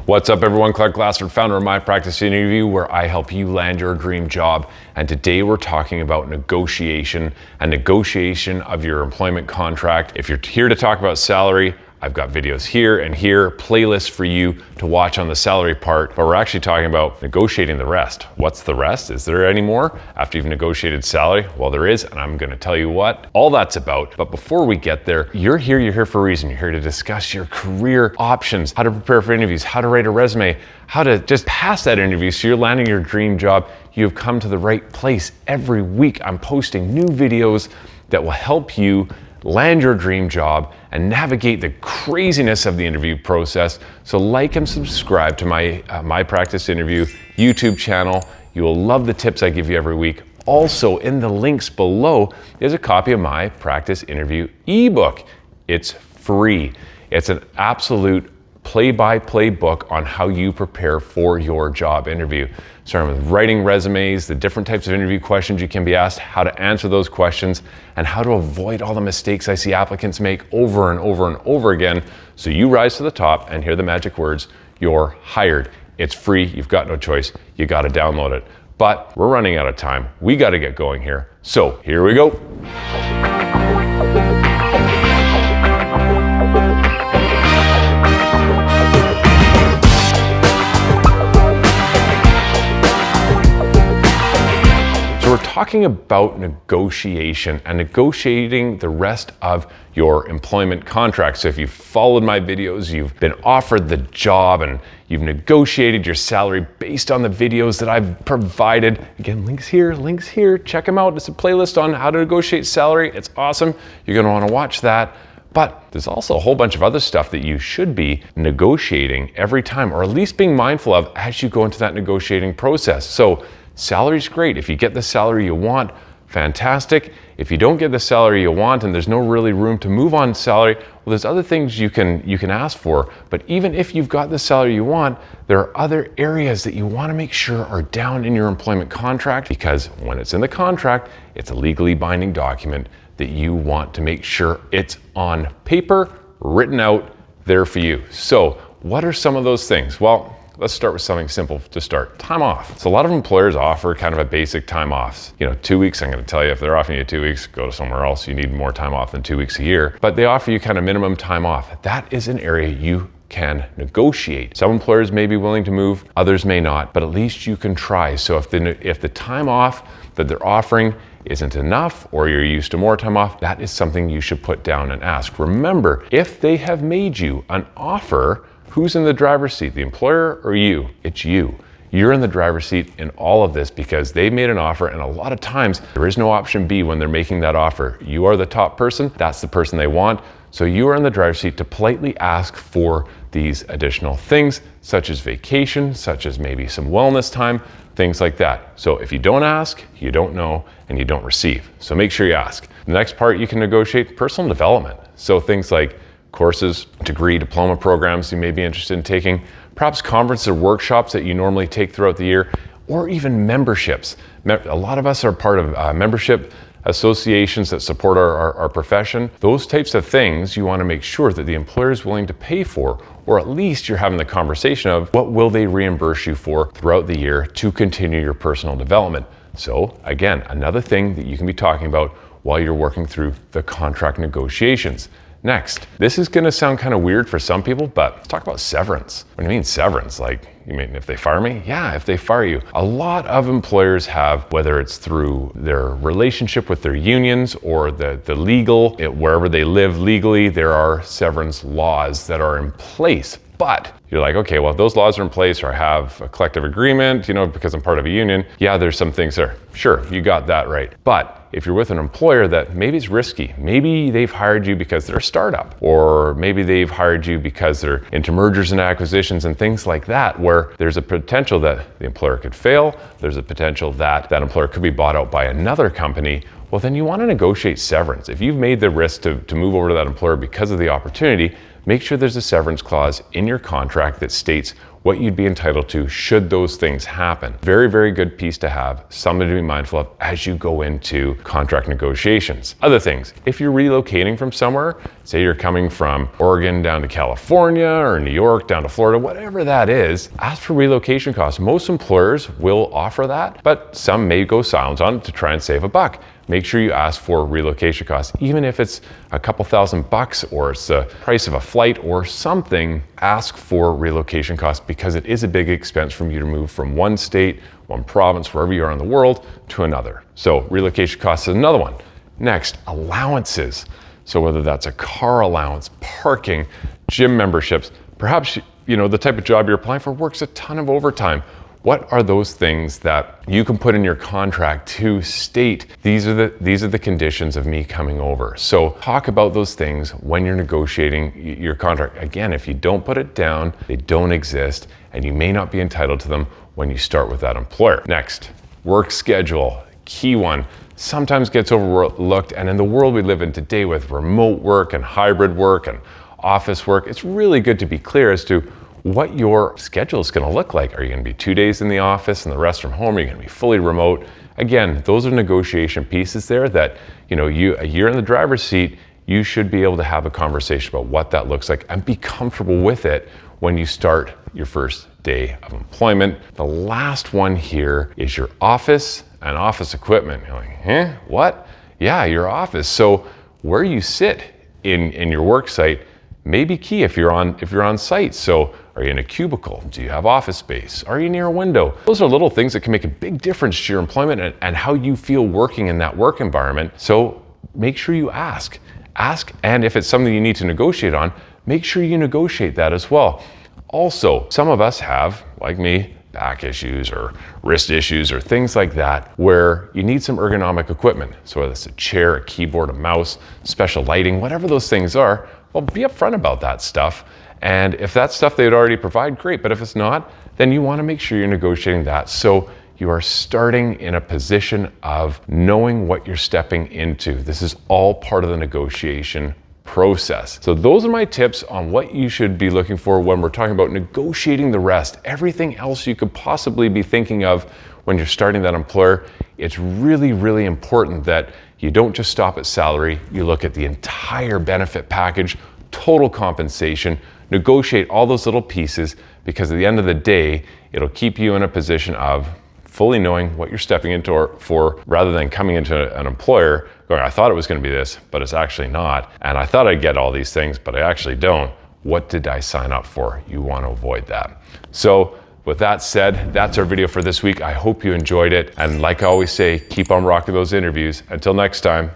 What's up everyone, Clark Glassford, founder of My Practice Interview, where I help you land your dream job. And today we're talking about negotiation and negotiation of your employment contract. If you're here to talk about salary, I've got videos here and here, playlists for you to watch on the salary part, but we're actually talking about negotiating the rest. What's the rest? Is there any more after you've negotiated salary? Well, there is, and I'm gonna tell you what all that's about. But before we get there, you're here for a reason. You're here to discuss your career options, how to prepare for interviews, how to write a resume, how to just pass that interview so you're landing your dream job. You've come to the right place. Every week I'm posting new videos that will help you land your dream job and navigate the craziness of the interview process. So like and subscribe to my Practice Interview YouTube channel. You will love the tips I give you every week. Also in the links below is a copy of my Practice Interview ebook. It's free. It's an absolute play-by-play book on how you prepare for your job interview. Starting with writing resumes, the different types of interview questions you can be asked, how to answer those questions, and how to avoid all the mistakes I see applicants make over and over and over again, so you rise to the top and hear the magic words, you're hired. It's free, you've got no choice, you gotta download it. But we're running out of time. We gotta get going here. So here we go. We're talking about negotiation and negotiating the rest of your employment contract. So if you've followed my videos, you've been offered the job and you've negotiated your salary based on the videos that I've provided. Again, links here, check them out. It's a playlist on how to negotiate salary. It's awesome. You're gonna wanna watch that. But there's also a whole bunch of other stuff that you should be negotiating every time, or at least being mindful of as you go into that negotiating process. So salary's great. If you get the salary you want, fantastic. If you don't get the salary you want and there's no really room to move on salary, well, there's other things you can ask for. But even if you've got the salary you want, there are other areas that you want to make sure are down in your employment contract, because when it's in the contract, it's a legally binding document that you want to make sure it's on paper, written out there for you. So what are some of those things? Well, let's start with something simple to start. Time off. So a lot of employers offer kind of a basic time off. 2 weeks, I'm gonna tell you, if they're offering you 2 weeks, go to somewhere else. You need more time off than 2 weeks a year. But they offer you kind of minimum time off. That is an area you can negotiate. Some employers may be willing to move, others may not, but at least you can try. So if the time off that they're offering isn't enough, or you're used to more time off, that is something you should put down and ask. Remember, if they have made you an offer, who's in the driver's seat, the employer or you? It's you. You're in the driver's seat in all of this because they made an offer, and a lot of times there is no option B when they're making that offer. You are the top person, that's the person they want. So you are in the driver's seat to politely ask for these additional things, such as vacation, such as maybe some wellness time, things like that. So if you don't ask, you don't know, and you don't receive. So make sure you ask. The next part you can negotiate, personal development. So things like courses, degree, diploma programs you may be interested in taking, perhaps conferences or workshops that you normally take throughout the year, or even memberships. A lot of us are part of membership associations that support our profession. Those types of things you want to make sure that the employer is willing to pay for, or at least you're having the conversation of what will they reimburse you for throughout the year to continue your personal development. So again, another thing that you can be talking about while you're working through the contract negotiations. Next, this is gonna sound kind of weird for some people, but let's talk about severance. What do you mean severance? Like, you mean if they fire me? Yeah, if they fire you. A lot of employers have, whether it's through their relationship with their unions or the legal, wherever they live legally, there are severance laws that are in place. But you're like, okay, well, if those laws are in place, or I have a collective agreement, because I'm part of a union, yeah, there's some things there. Sure, you got that right. But if you're with an employer that maybe is risky, maybe they've hired you because they're a startup, or maybe they've hired you because they're into mergers and acquisitions and things like that, where there's a potential that the employer could fail, there's a potential that that employer could be bought out by another company, well, then you want to negotiate severance. If you've made the risk to move over to that employer because of the opportunity, make sure there's a severance clause in your contract that states what you'd be entitled to should those things happen. Very, very good piece to have, something to be mindful of as you go into contract negotiations. Other things, if you're relocating from somewhere, say you're coming from Oregon down to California or New York down to Florida, whatever that is, ask for relocation costs. Most employers will offer that, but some may go silent on it to try and save a buck. Make sure you ask for relocation costs, even if it's a couple $1,000 or it's the price of a flight or something. Ask for relocation costs because it is a big expense from you to move from one state, one province, wherever you are in the world, to another. So relocation costs is another one. Next, allowances. So whether that's a car allowance, parking, gym memberships, perhaps the type of job you're applying for works a ton of overtime. What are those things that you can put in your contract to state these are the conditions of me coming over? So talk about those things when you're negotiating your contract. Again, if you don't put it down, they don't exist, and you may not be entitled to them when you start with that employer. Next, work schedule, key one. Sometimes gets overlooked, and in the world we live in today with remote work and hybrid work and office work, it's really good to be clear as to what your schedule is going to look like. Are you going to be 2 days in the office and the rest from home? Are you going to be fully remote? Again, those are negotiation pieces there that, you're in the driver's seat, you should be able to have a conversation about what that looks like and be comfortable with it when you start your first day of employment. The last one here is your office and office equipment. You're like, what? Yeah, your office. So where you sit in your work site may be key if you're on site. So are you in a cubicle? Do you have office space? Are you near a window? Those are little things that can make a big difference to your employment and how you feel working in that work environment. So make sure you ask, and if it's something you need to negotiate on, make sure you negotiate that as well. Also, some of us have, like me, back issues or wrist issues or things like that where you need some ergonomic equipment. So whether it's a chair, a keyboard, a mouse, special lighting, whatever those things are, well, be upfront about that stuff. And if that's stuff they'd already provide, great. But if it's not, then you want to make sure you're negotiating that. So you are starting in a position of knowing what you're stepping into. This is all part of the negotiation process. So those are my tips on what you should be looking for when we're talking about negotiating the rest. Everything else you could possibly be thinking of when you're starting that employer, it's really, really important that you don't just stop at salary. You look at the entire benefit package, total compensation, negotiate all those little pieces, because at the end of the day, it'll keep you in a position of fully knowing what you're stepping into for, rather than coming into an employer going, I thought it was going to be this, but it's actually not. And I thought I'd get all these things, but I actually don't. What did I sign up for? You want to avoid that. So with that said, that's our video for this week. I hope you enjoyed it. And like I always say, keep on rocking those interviews. Until next time.